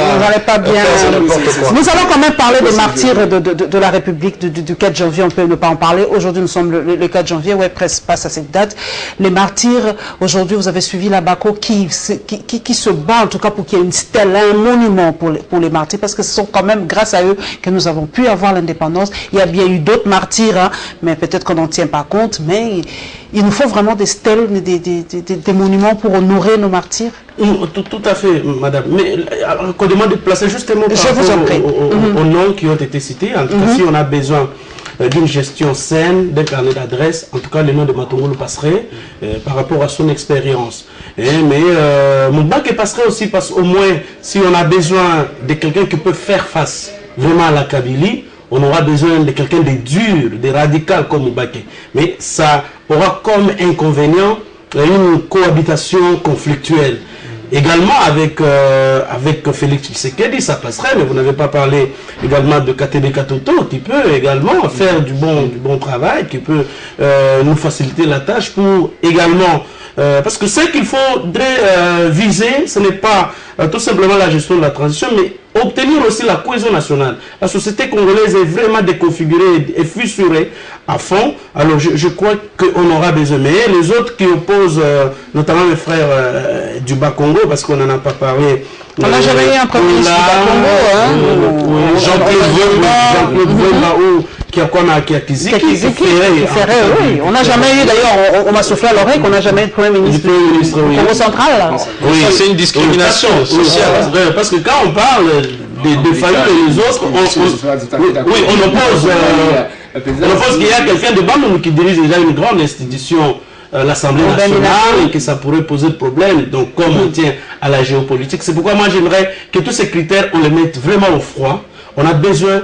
bien faire n'importe quoi. Nous allons quand même parler des martyrs de la République du 4 janvier, on peut ne pas en parler. Aujourd'hui nous sommes le 4 janvier, ouais, presque passe à cette date. Les martyrs, aujourd'hui vous avez suivi la BACO qui se bat en tout cas pour qu'il y ait une stèle, un monument pour les martyrs, parce que ce sont quand même grâce à eux que nous avons pu avoir l'indépendance. Il y a bien eu d'autres martyrs, hein, mais peut-être qu'on n'en tient pas compte, mais il nous faut vraiment des stèles, des monuments pour honorer nos martyrs. Tout à fait, madame. Mais qu'on demande de placer justement aux noms qui ont été cités. En tout cas, si on a besoin d'une gestion saine, d'un carnet d'adresse, en tout cas le nom de Matongolo passerait par rapport à son expérience. Mais Moubake passerait aussi parce qu'au moins si on a besoin de quelqu'un qui peut faire face vraiment à la Kabylie, on aura besoin de quelqu'un de dur, de radical comme Moubake. Mais ça aura comme inconvénient une cohabitation conflictuelle. Également avec Félix Tshisekedi, ça passerait, mais vous n'avez pas parlé également de KTB Katoto, qui peut également faire du bon travail, qui peut nous faciliter la tâche pour également... parce que ce qu'il faudrait viser, ce n'est pas tout simplement la gestion de la transition, mais obtenir aussi la cohésion nationale. La société congolaise est vraiment déconfigurée et fissurée à fond. Alors je crois qu'on aura besoin. Mais les autres qui opposent, notamment mes frères du Bas-Congo, parce qu'on n'en a pas parlé. On n'a jamais eu un premier ministre du Bas-Congo. Jean-Claude Vemba qui a Kiziki, oui. On n'a jamais eu, d'ailleurs, on m'a soufflé à l'oreille qu'on n'a jamais eu de premier ministre du Congo central. Oui, c'est une discrimination sociale. Parce que quand on parle des familles et les autres, on oppose qu'il y a quelqu'un de Bamou qui dirige déjà une grande institution, l'Assemblée nationale, et que ça pourrait poser problème. Donc, comme on tient à la géopolitique, c'est pourquoi moi j'aimerais que tous ces critères, on les mette vraiment au froid. On a besoin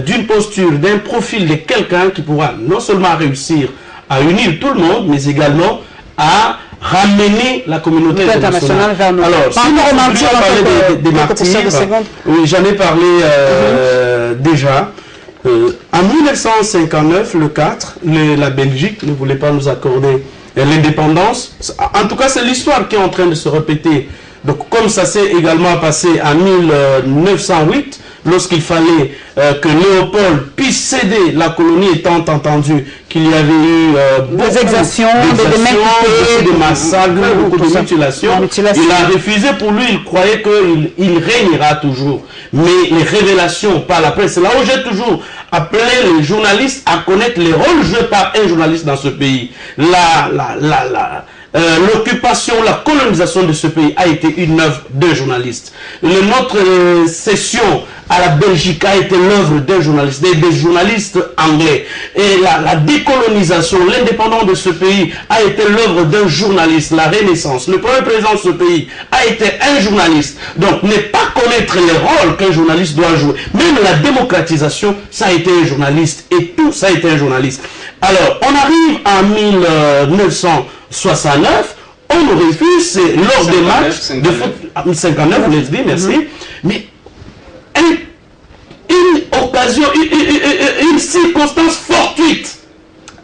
d'une posture, d'un profil de quelqu'un qui pourra non seulement réussir à unir tout le monde, mais également à ramener la communauté internationale vers nous. Alors, si nous parler des martyrs, oui, j'en ai parlé déjà. En 1959, le 4, la Belgique ne voulait pas nous accorder l'indépendance. En tout cas, c'est l'histoire qui est en train de se répéter. Donc, comme ça s'est également passé en 1908, lorsqu'il fallait que Léopold puisse céder la colonie, étant entendu qu'il y avait eu des exactions, des massacres, beaucoup de mutilations. Il a refusé. Pour lui, il croyait qu'il régnera toujours. Mais les révélations par la presse, c'est là où j'ai toujours appelé les journalistes à connaître les rôles joués par un journaliste dans ce pays. L'occupation, la colonisation de ce pays a été une œuvre d'un journaliste. Notre cession à la Belgique a été l'œuvre d'un journaliste, des journalistes anglais. Et la décolonisation, l'indépendance de ce pays a été l'œuvre d'un journaliste. La Renaissance, le premier président de ce pays a été un journaliste. Donc, ne pas connaître les rôles qu'un journaliste doit jouer. Même la démocratisation, ça a été un journaliste. Et tout, ça a été un journaliste. Alors, on arrive en 1969, on nous refuse, c'est lors des matchs de foot, 59, vous l'avez dit, merci, mais une occasion, une circonstance fortuite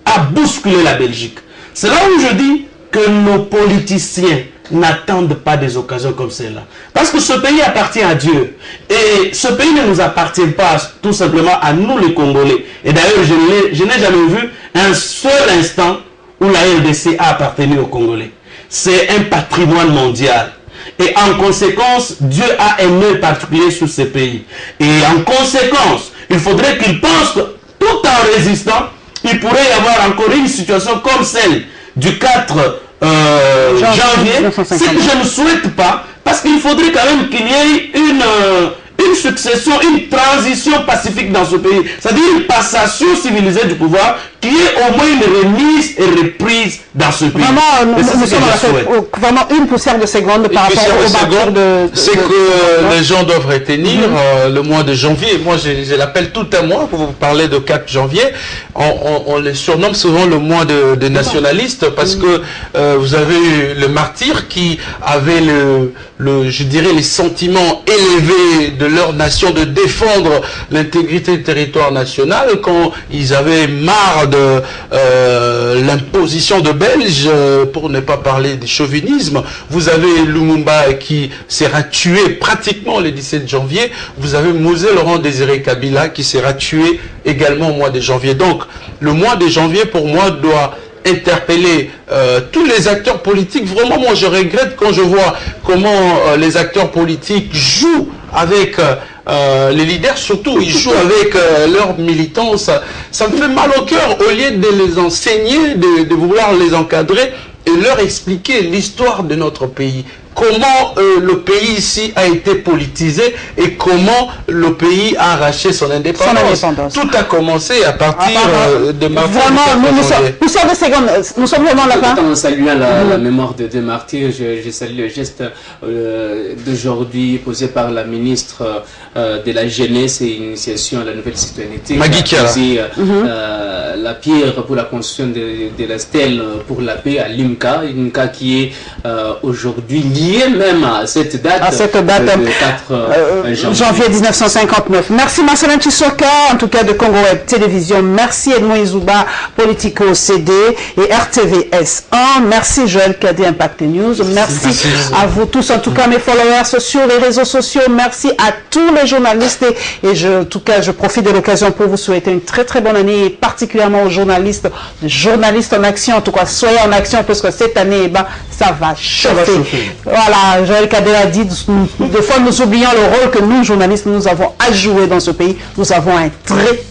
a bousculé la Belgique. C'est là où je dis que nos politiciens n'attendent pas des occasions comme celle-là. Parce que ce pays appartient à Dieu. Et ce pays ne nous appartient pas tout simplement à nous les Congolais. Et d'ailleurs, je n'ai jamais vu un seul instant où la RDC a appartenu aux Congolais. C'est un patrimoine mondial. Et en conséquence, Dieu a un œil particulier sur ce pays. Et en conséquence, il faudrait qu'il pense que tout en résistant, il pourrait y avoir encore une situation comme celle du 4 janvier. Ce que je ne souhaite pas, parce qu'il faudrait quand même qu'il y ait une succession, une transition pacifique dans ce pays. C'est-à-dire une passation civilisée du pouvoir qui est au moins une remise et reprise dans ce pays. Vraiment, nous sommes vraiment une poussière de seconde par rapport au bâtiment de... C'est que les gens doivent retenir le mois de janvier. Moi, je l'appelle tout un mois. Vous parlez de 4 janvier. On les surnomme souvent le mois de nationalistes parce que vous avez eu le martyr qui avait je dirais, les sentiments élevés de leur nation de défendre l'intégrité du territoire national quand ils avaient marre de l'imposition de Belges, pour ne pas parler du chauvinisme. Vous avez Lumumba qui sera tué pratiquement le 17 janvier. Vous avez Mosé Laurent Désiré Kabila qui sera tué également au mois de janvier. Donc, le mois de janvier, pour moi, doit interpeller tous les acteurs politiques. Vraiment, moi, je regrette quand je vois comment les acteurs politiques jouent avec les leaders, surtout, ils jouent avec leurs militants. Ça me fait mal au cœur. Au lieu de les enseigner, de vouloir les encadrer et leur expliquer l'histoire de notre pays. Comment le pays ici a été politisé et comment le pays a arraché son indépendance. Tout a commencé à partir de martyrs. Vraiment, nous sommes vraiment là-bas. En saluant la mémoire de deux martyrs, je salue le geste d'aujourd'hui posé par la ministre de la Jeunesse et Initiation à la Nouvelle Citoyenneté. Magui Kiala. La pierre pour la construction de la stèle pour la paix à l'IMCA, l'IMCA qui est aujourd'hui lié même à cette date, de 4 janvier 1959. Merci Marcelin Chisoka, en tout cas de Congo Web Télévision. Merci Edmond Izouba, Politico CD et RTVS 1. Merci Joël Kadé, Impact News. Merci à vous tous, en tout cas mes followers sur les réseaux sociaux. Merci à tous les journalistes et en tout cas, je profite de l'occasion pour vous souhaiter une très très bonne année et particulièrement aux journalistes en action. En tout cas, soyez en action parce que cette année, ça va chauffer. Voilà, Joël Kadé a dit, des fois nous oublions le rôle que nous, journalistes, nous avons à jouer dans ce pays. Nous avons un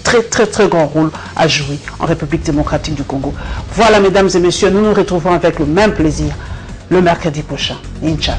très grand rôle à jouer en République démocratique du Congo. Voilà, mesdames et messieurs, nous nous retrouvons avec le même plaisir le mercredi prochain. Inch'Allah.